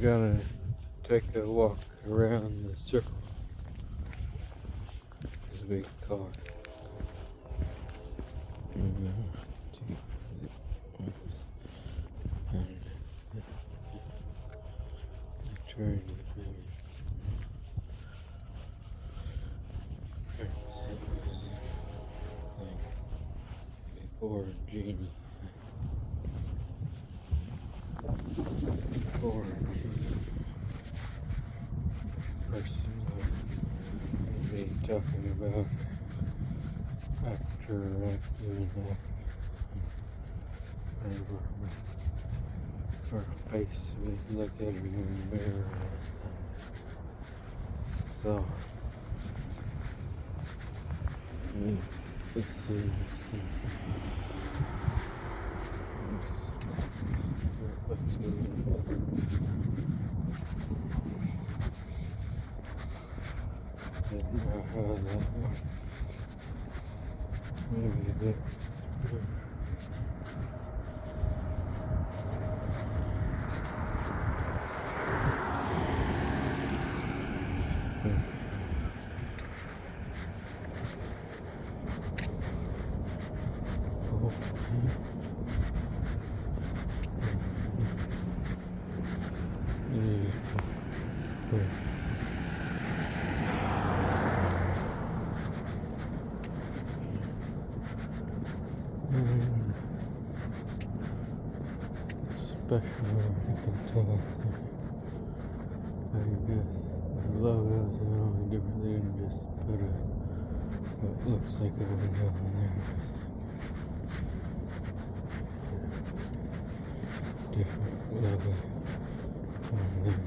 I'm gonna take a walk around the circle, as we call it. Or genie. Or person I'll be talking about after active our face, we look at it in the mirror. So let's see. Didn't know how that worked. Maybe a bit. Special, you can tell. I guess the logo is the only different thing, just put what looks like a window in there. Different logo on there.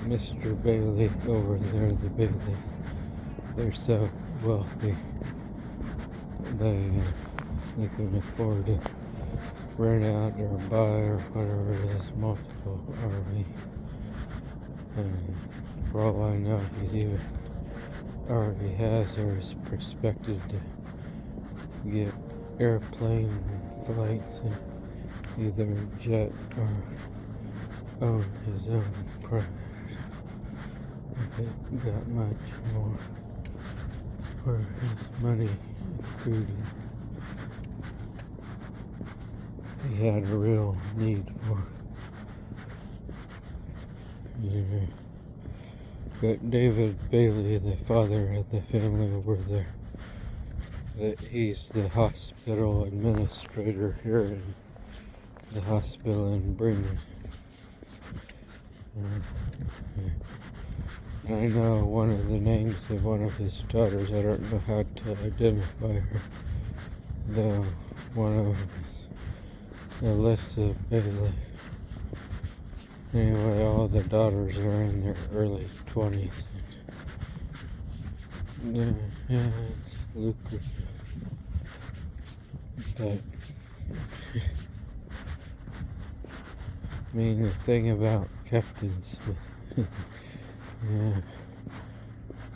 Mr. Bailey over there, the Bailey, they're so wealthy. They can afford to rent out or buy or whatever it is, multiple RV. And for all I know, he's even already has or is expected to get airplane flights and either jet or own his own craft. If it got much more for his money included. He had a real need for it. But David Bailey, the father of the family over there, that he's the hospital administrator here in the hospital in Bremen. I know one of the names of one of his daughters. I don't know how to identify her, though one of them is Alyssa Bailey. Anyway, all the daughters are in their early 20s. Yeah, it's lucrative. But I mean, the thing about Captain Smith, yeah,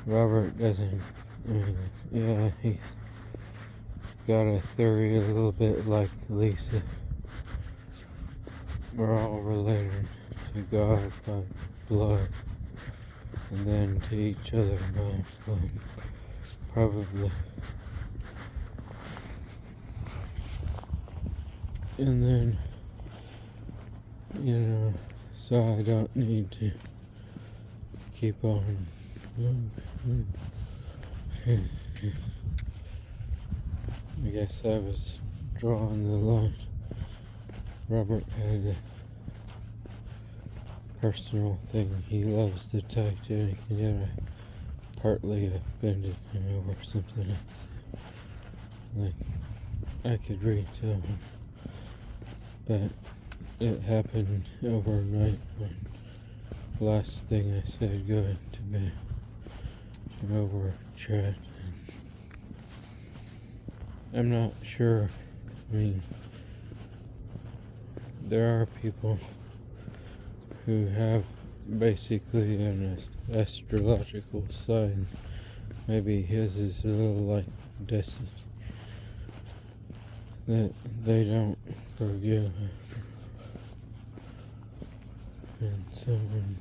Robert doesn't, yeah, he's got a theory a little bit like Lisa. We're all related to God by blood, and then to each other by blood, probably. And then, so I don't need to keep on. I guess I was drawing the line. Robert had a personal thing. He loves the Titanic, and yet I partly offended him over something else. Like, I could retell him. But it happened overnight when the last thing I said going to bed came over chat. I'm not sure. I mean, there are people who have basically an astrological sign. Maybe his is a little like Destinee. that they don't forgive. And someone,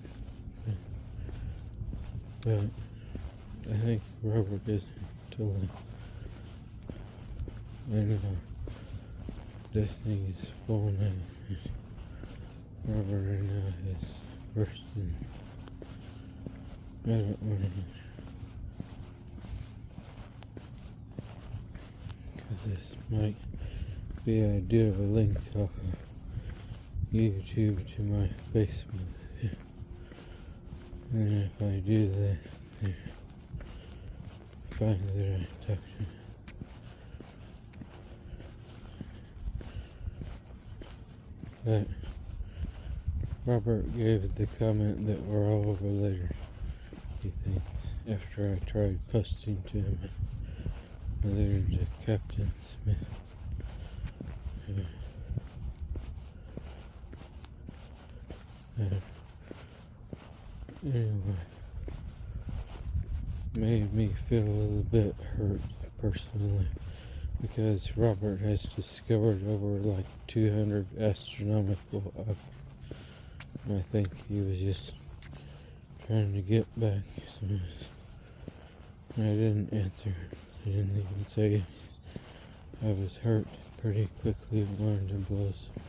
but I think Robert isn't totally. I know Destinee's full name is Robert, and his first name. I don't want to, because this might be I do a link off of YouTube to my Facebook. And if I do that, find that I talked to. But Robert gave the comment that we're all related, he thinks, after I tried posting to him related to Captain Smith. Anyway, made me feel a little bit hurt personally, because Robert has discovered over like 200 astronomical objects. I think he was just trying to get back. So I didn't answer. I didn't even say anything. I was hurt pretty quickly, wanted to blow some,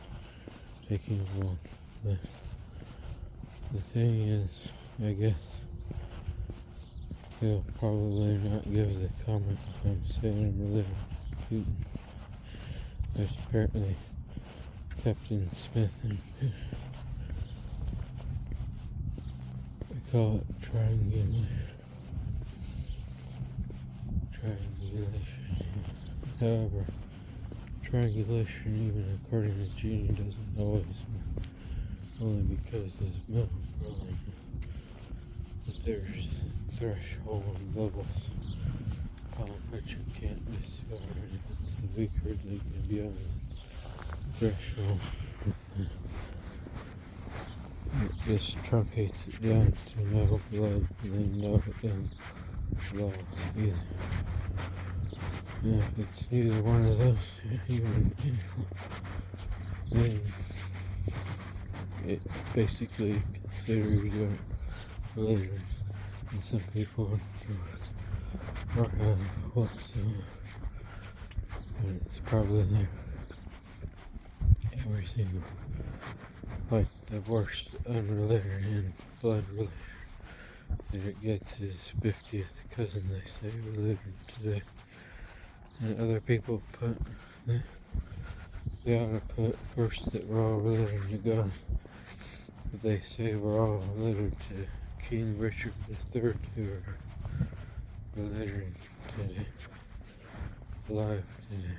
taking a walk. But the thing is, I guess he'll probably not give the comment if I'm saying I'm related to Putin. There's apparently Captain Smith and we call it triangulation. However, triangulation, even according to Genie, doesn't always work. Only because his middle brother, but there's threshold levels upon which you can't discover if it's the weaker they can be on the threshold. It just truncates it down to no blood, and they know it doesn't flow either. And if it's neither one of those, then it basically considers you related. And some people are whatsoever. But it's probably there. Every single, like the worst unrelated and blood relation that it gets is 50th cousin, they say, related today. And other people put, they ought to put first that we're all related to God. But they say we're all related to King Richard III, who are related today, alive today.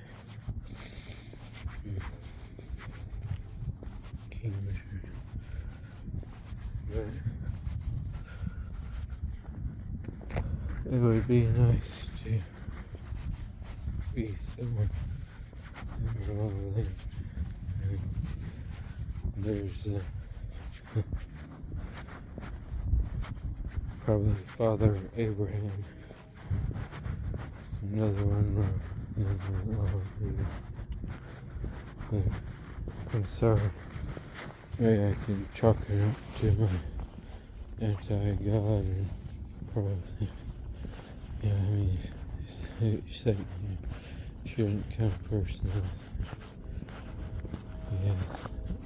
King Richard. But it would be nice to be someone that we're all related. And there's probably Father Abraham, another one but I'm sorry. Maybe I can chalk it up to my anti-God and probably, yeah, I mean, Satan shouldn't come first. Yeah,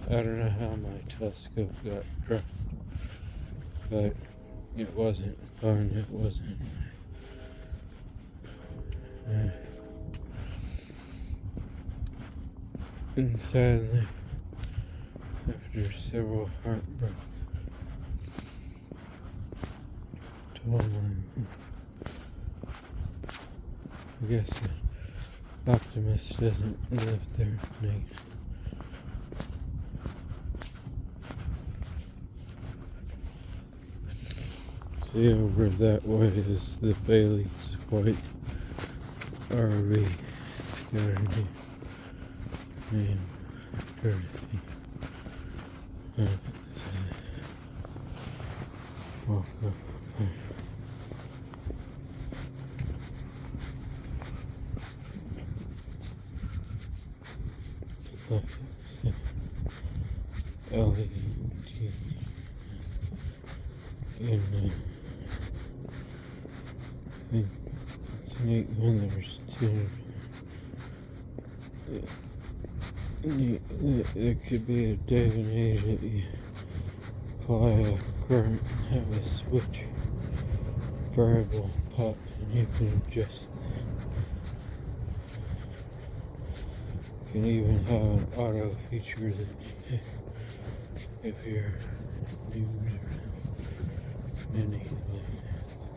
I don't know how my telescope got dropped, but it wasn't fun, it wasn't. And sadly, after several heartbreaks, I guess the optimist doesn't live their nature. See, over that way is the Bailey's white RV. Saturday. And courtesy. Walk up. LED. And I think it's neat when there's two. There could be a day and age that you apply a current and have a switch variable pop, and you can adjust that. You can even have an auto feature that if you're new or many like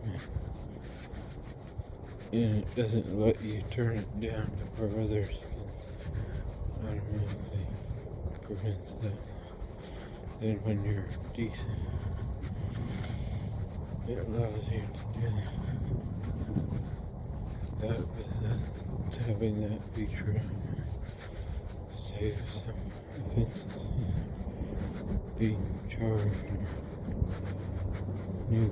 that. And it doesn't let you turn it down to where others can automatically prevent that. Then when you're decent, it allows you to do that. With having that feature saves some offenses being charged or new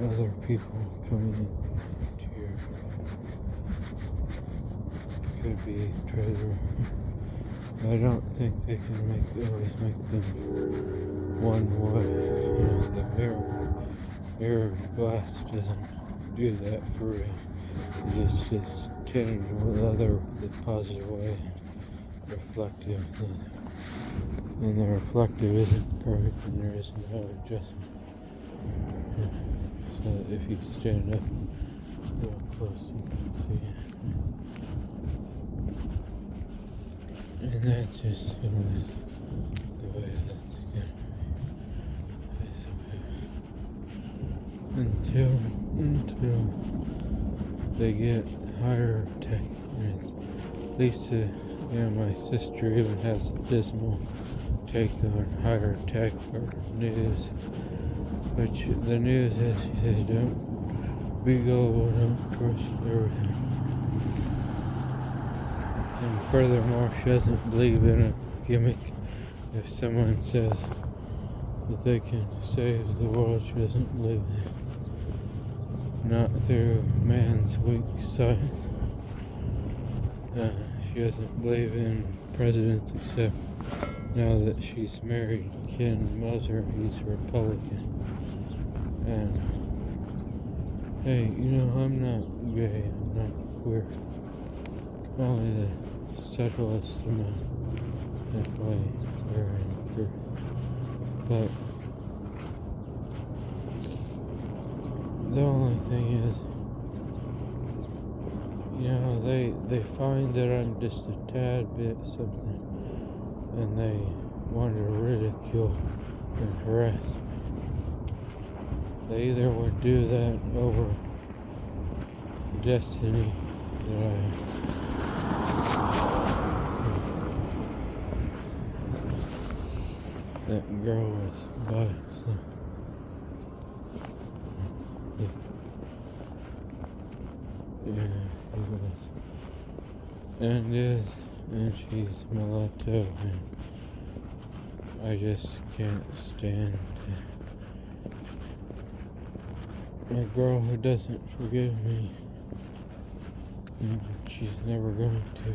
other people coming into your could be treasure. I don't think they can always make them one way. You know, the mirror glass doesn't do that for real. It just tinted with the positive way and reflective. And the reflective isn't perfect, and there isn't no adjustment. So that if you stand up real close, you can see it. And that's just the way that's gonna be. Until they get higher tech. And at least, my sister even has a dismal take on higher tech for news. Which the news is, she says, don't be gullible, don't trust everything. And furthermore, she doesn't believe in a gimmick. If someone says that they can save the world, she doesn't believe it. Not through man's weak science. She doesn't believe in presidents except now that she's married Ken Moser, he's Republican. And hey, I'm not gay, I'm not queer. Only the subtlest amount that way queer and queer. But the only thing is, they find that I'm just a tad bit something, and they want to ridicule and harass me. They either would do that over Destinee that girl was biased. Yeah, he was. And she's mulatto, and I just can't stand a girl who doesn't forgive me. And she's never going to.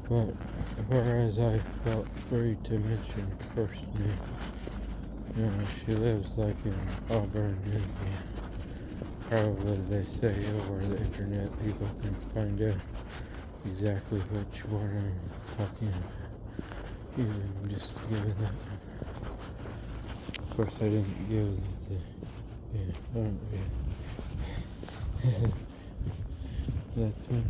But whereas I felt free to mention first name, she lives like in Auburn, Indiana. Probably they say over the internet people can find out exactly which one I'm talking about. Even just giving that number. Of course, I didn't give that's what it is.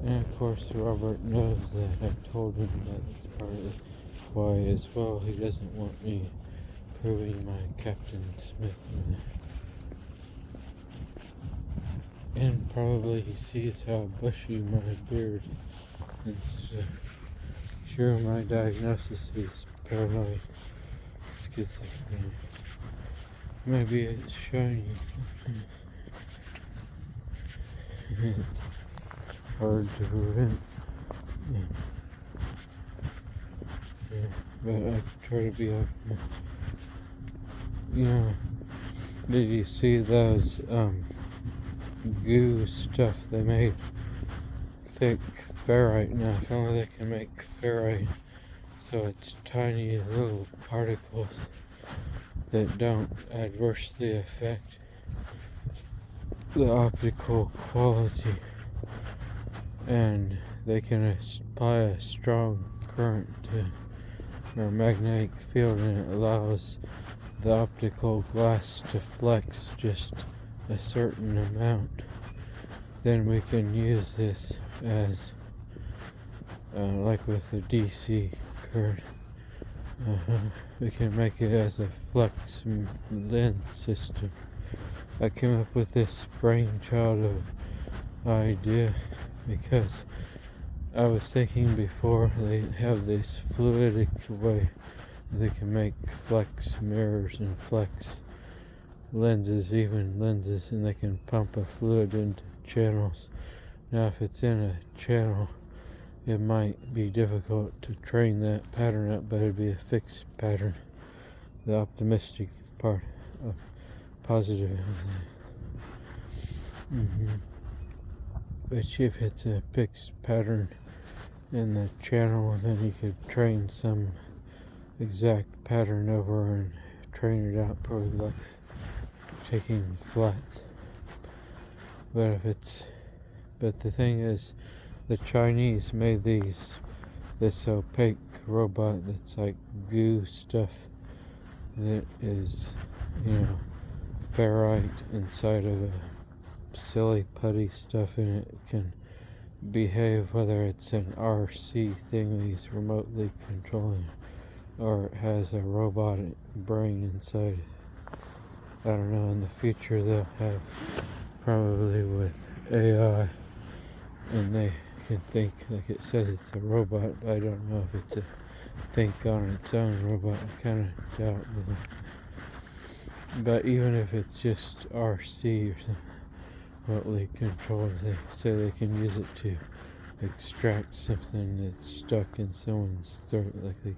And of course, Robert knows that. I told him that's partly why as well. He doesn't want me proving my Captain Smith. And probably he sees how bushy my beard is. Sure, my diagnosis is paranoid schizophrenia. Maybe it's shiny. It's hard to prevent. Yeah, but I try to be open. Did you see those goo stuff they made thick ferrite. Now, if only they can make ferrite so it's tiny little particles that don't adversely affect the optical quality, and they can apply a strong current to or magnetic field, and it allows the optical glass to flex just a certain amount. Then we can use this as like with the DC current, we can make it as a flex lens system. I came up with this brainchild of idea because I was thinking before they have this fluidic way they can make flex mirrors and flex lenses, even lenses, and they can pump a fluid into channels. Now, if it's in a channel, it might be difficult to train that pattern up, but it'd be a fixed pattern. The optimistic part of positive. Which, if it's a fixed pattern in the channel, then you could train some exact pattern over and train it out, probably like taking flats. But the thing is, the Chinese made this opaque robot that's like goo stuff that is, ferrite inside of a silly putty stuff, and it can behave whether it's an RC thing that he's remotely controlling or it has a robotic brain inside it. I don't know, in the future they'll have probably with AI, and they can think, like it says it's a robot, but I don't know if it's a think on its own robot. I kind of doubt that. But even if it's just RC or something remotely controlled, they say they can use it to extract something that's stuck in someone's throat. Like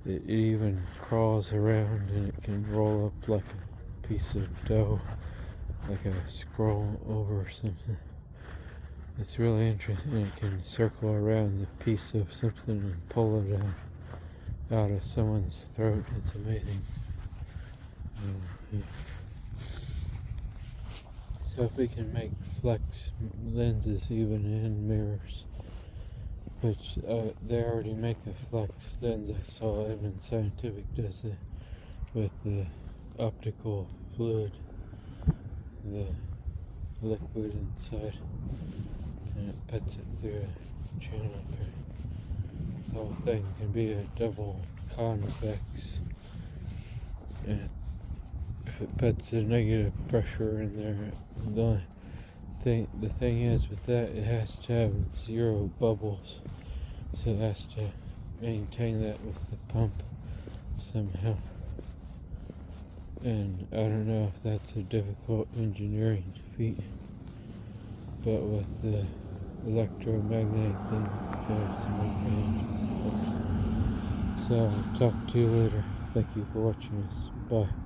it even crawls around, and it can roll up like a piece of dough, like a scroll over something. It's really interesting. It can circle around the piece of something and pull it out of someone's throat. It's amazing. So if we can make flex lenses even in mirrors, which they already make a flex lens. I saw Edmund Scientific does it with the optical fluid, the liquid inside, and it puts it through a channel. The whole thing can be a double convex, and if it puts a negative pressure in there, the thing is with that, it has to have 0 bubbles, so it has to maintain that with the pump somehow. And I don't know if that's a difficult engineering feat, but with the electromagnetic thing, there's some advantage. So I'll talk to you later. Thank you for watching this. Bye.